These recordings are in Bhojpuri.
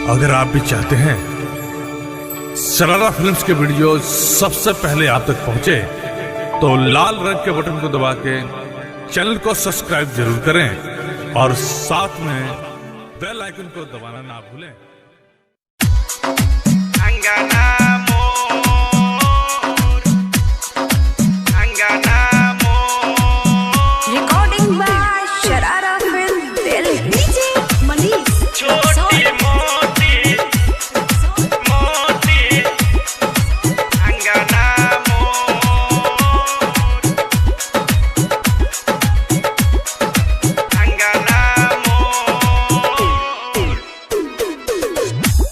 अगर आप भी चाहते हैं शरारा फिल्म्स के वीडियो सबसे पहले आप तक पहुंचे तो लाल रंग के बटन को दबा के चैनल को सब्सक्राइब जरूर करें और साथ में बेल आइकन को दबाना ना भूलें। Recording by Sharara film Delhi. DJ Manish छोटी मोटी मोटी अंगना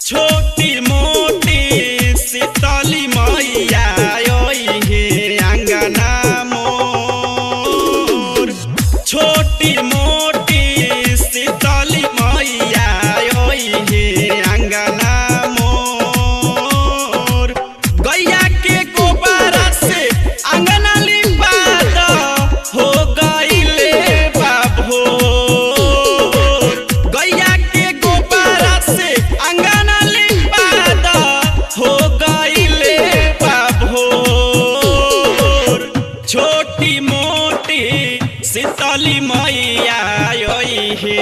छोटी मोटी शीतली मैया हे अंगना मोर। छोटी मोटी शीतली मैया हे अंगना मोर। गैया के गोबर से अंगना लिपात हो गईले बाभोर। गैया के गोबर से अंगना लिपात हो गईले बाभोर। छोटी मोटी शीतली मैया हे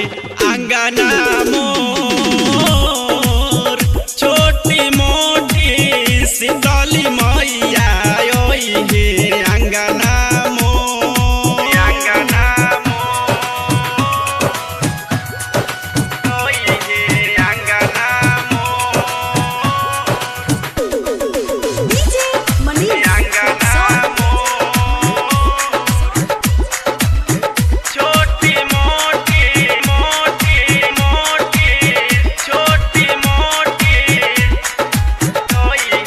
अंगना मोर। छोटी मोटी शीतली मैया हे अंगना मोर। अंगना मोर हे अंगना डीजे मनीष छोटी मोटी मोटी मोटी छोटी मोटी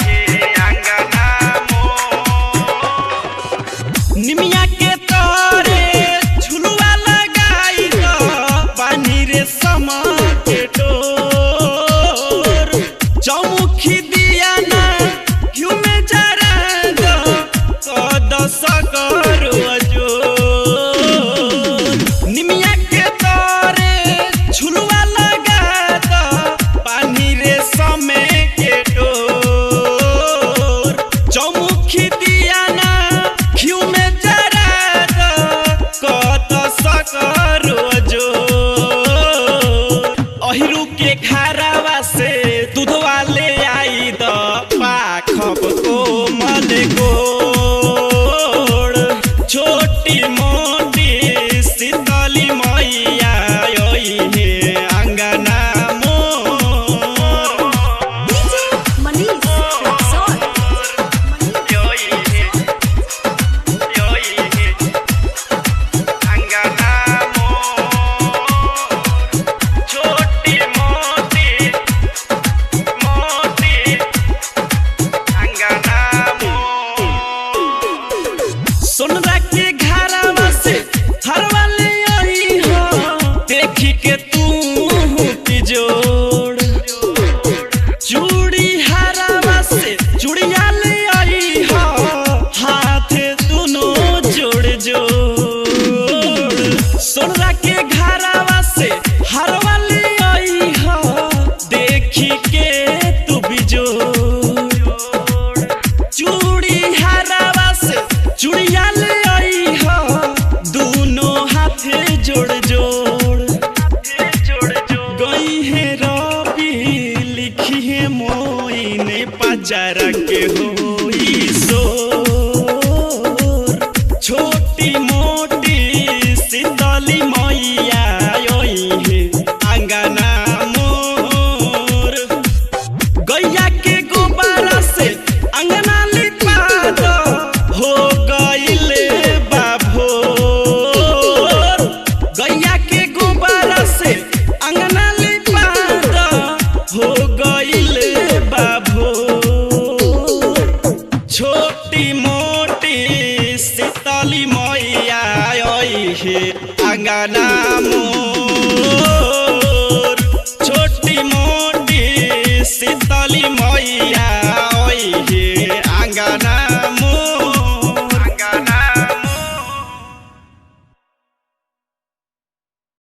हे अंगना निमिया के तोरे झुलुआ लगाई तो पानी रे समा के डोर। चौमुखी दिया ना घिउ में जरा दो कद सकर अजोर। निमिया के तोरे झुलुआ लगा दो पानी रे समय के डोर। चौमुखी दिया ना घिउ में जरा दो कद सकर अजोर। अहिरू के घरवा से दूधवा ले आई द पाखब कोमल गोड़। छोटी मोटी शीतली मैया हे अंगना मोर। डीजे मनीष अंगना छोटी मोटी मोटी अंगना सोनरा के घरवा से हरवा ले आई हो देखी के तू तिजोड़। चूड़ी हरवा से चूड़िया ले आई हो हाथ दोनों जोड़ जोड़। सोनरा के घरवा से हरवा ले आई हो देखी के तू बिजोड़। चूड़ी हरवा से चूड़िया ले आई हो दोनों हाथ जोड़ जोड़। गई है रवि लिखी है मोइने पचारा के हो